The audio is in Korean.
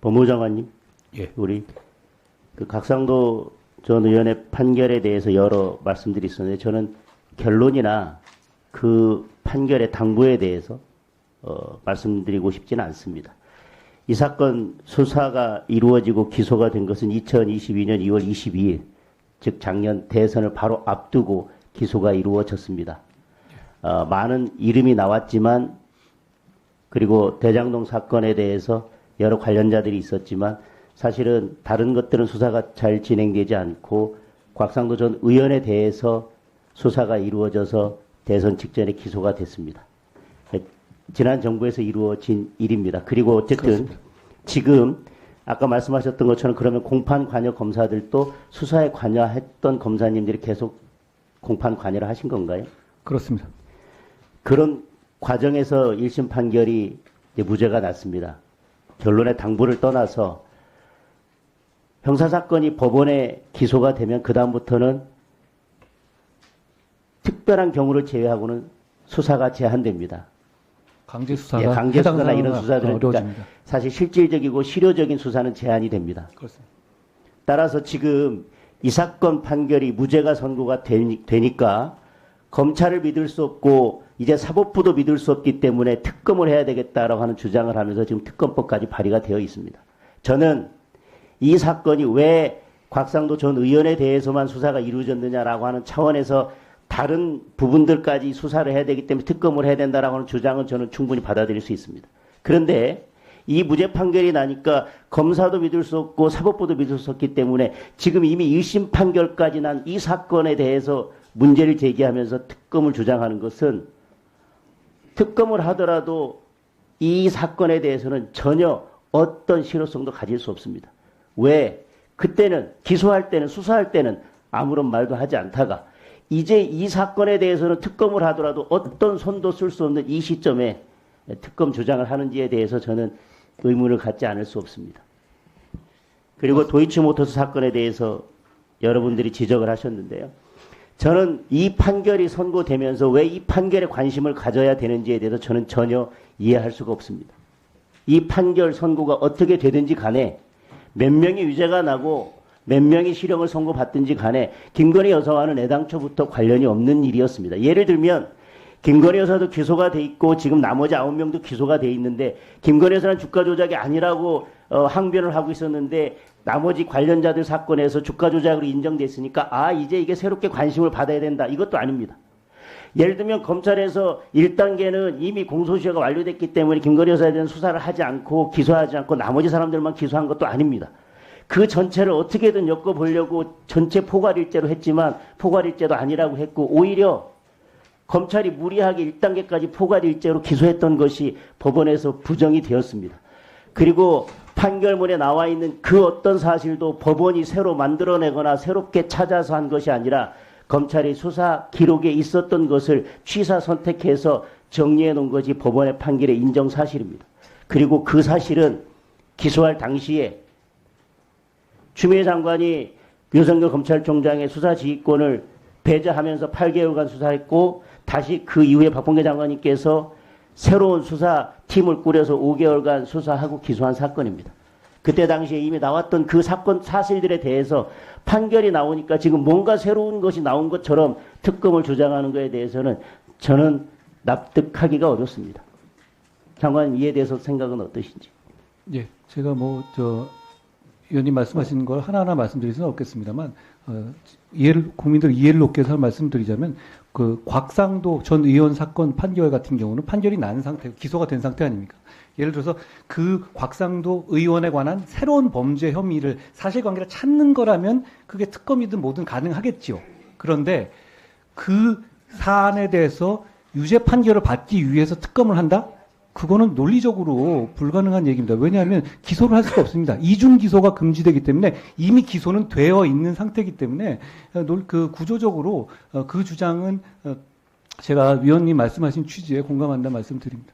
법무장관님, 예. 우리 그 각상도 전 의원의 판결에 대해서 여러 말씀들이 있었는데 저는 결론이나 그 판결의 당부에 대해서 말씀드리고 싶지는 않습니다. 이 사건 수사가 이루어지고 기소가 된 것은 2022년 2월 22일, 즉 작년 대선을 바로 앞두고 기소가 이루어졌습니다. 많은 이름이 나왔지만, 그리고 대장동 사건에 대해서 여러 관련자들이 있었지만 사실은 다른 것들은 수사가 잘 진행되지 않고 곽상도 전 의원에 대해서 수사가 이루어져서 대선 직전에 기소가 됐습니다. 지난 정부에서 이루어진 일입니다. 그리고 어쨌든 그렇습니다. 지금 아까 말씀하셨던 것처럼 그러면 공판 관여 검사들도 수사에 관여했던 검사님들이 계속 공판 관여를 하신 건가요? 그렇습니다. 그런 과정에서 1심 판결이 이제 무죄가 났습니다. 결론의 당부를 떠나서 형사사건이 법원에 기소가 되면 그다음부터는 특별한 경우를 제외하고는 수사가 제한됩니다. 강제수사가, 예, 강제수사나 이런 수사들은 그러니까 사실 실질적이고 실효적인 수사는 제한이 됩니다. 그렇습니다. 따라서 지금 이 사건 판결이 무죄가 선고가 되니까 검찰을 믿을 수 없고 이제 사법부도 믿을 수 없기 때문에 특검을 해야 되겠다라고 하는 주장을 하면서 지금 특검법까지 발의가 되어 있습니다. 저는 이 사건이 왜 곽상도 전 의원에 대해서만 수사가 이루어졌느냐라고 하는 차원에서 다른 부분들까지 수사를 해야 되기 때문에 특검을 해야 된다라고 하는 주장은 저는 충분히 받아들일 수 있습니다. 그런데 이 무죄 판결이 나니까 검사도 믿을 수 없고 사법부도 믿을 수 없기 때문에 지금 이미 1심 판결까지 난 이 사건에 대해서 문제를 제기하면서 특검을 주장하는 것은 특검을 하더라도 이 사건에 대해서는 전혀 어떤 실효성도 가질 수 없습니다. 왜? 그때는 기소할 때는 수사할 때는 아무런 말도 하지 않다가 이제 이 사건에 대해서는 특검을 하더라도 어떤 손도 쓸 수 없는 이 시점에 특검 주장을 하는지에 대해서 저는 의문을 갖지 않을 수 없습니다. 그리고 도이치모터스 사건에 대해서 여러분들이 지적을 하셨는데요. 저는 이 판결이 선고되면서 왜 이 판결에 관심을 가져야 되는지에 대해서 저는 전혀 이해할 수가 없습니다. 이 판결 선고가 어떻게 되든지 간에 몇 명이 유죄가 나고 몇 명이 실형을 선고받든지 간에 김건희 여사와는 애당초부터 관련이 없는 일이었습니다. 예를 들면 김건희 여사도 기소가 돼 있고 지금 나머지 9명도 기소가 돼 있는데 김건희 여사는 주가 조작이 아니라고 항변을 하고 있었는데 나머지 관련자들 사건에서 주가 조작으로 인정됐으니까 이제 이게 새롭게 관심을 받아야 된다. 이것도 아닙니다. 예를 들면 검찰에서 1단계는 이미 공소시효가 완료됐기 때문에 김건희 여사에 대한 수사를 하지 않고 기소하지 않고 나머지 사람들만 기소한 것도 아닙니다. 그 전체를 어떻게든 엮어보려고 전체 포괄일죄로 했지만 포괄일죄도 아니라고 했고 오히려 검찰이 무리하게 1단계까지 포괄일죄로 기소했던 것이 법원에서 부정이 되었습니다. 그리고 판결문에 나와 있는 그 어떤 사실도 법원이 새로 만들어내거나 새롭게 찾아서 한 것이 아니라 검찰이 수사 기록에 있었던 것을 취사 선택해서 정리해 놓은 것이 법원의 판결의 인정 사실입니다. 그리고 그 사실은 기소할 당시에 추미애 장관이 윤석열 검찰총장의 수사 지휘권을 배제하면서 8개월간 수사했고 다시 그 이후에 박범계 장관님께서 새로운 수사팀을 꾸려서 5개월간 수사하고 기소한 사건입니다. 그때 당시에 이미 나왔던 그 사건 사실들에 대해서 판결이 나오니까 지금 뭔가 새로운 것이 나온 것처럼 특검을 주장하는 것에 대해서는 저는 납득하기가 어렵습니다. 장관님 이에 대해서 생각은 어떠신지? 예, 제가 의원님 말씀하신 걸 하나하나 말씀드릴 수는 없겠습니다만 국민들 이해를 돕기 위해서 말씀드리자면 그 곽상도 전 의원 사건 판결 같은 경우는 판결이 난 상태, 기소가 된 상태 아닙니까? 예를 들어서 그 곽상도 의원에 관한 새로운 범죄 혐의를 사실관계를 찾는 거라면 그게 특검이든 뭐든 가능하겠죠. 그런데 그 사안에 대해서 유죄 판결을 받기 위해서 특검을 한다? 그거는 논리적으로 불가능한 얘기입니다. 왜냐하면 기소를 할 수가 없습니다. 이중 기소가 금지되기 때문에 이미 기소는 되어 있는 상태이기 때문에 그 구조적으로 그 주장은 제가 위원님 말씀하신 취지에 공감한다 말씀드립니다.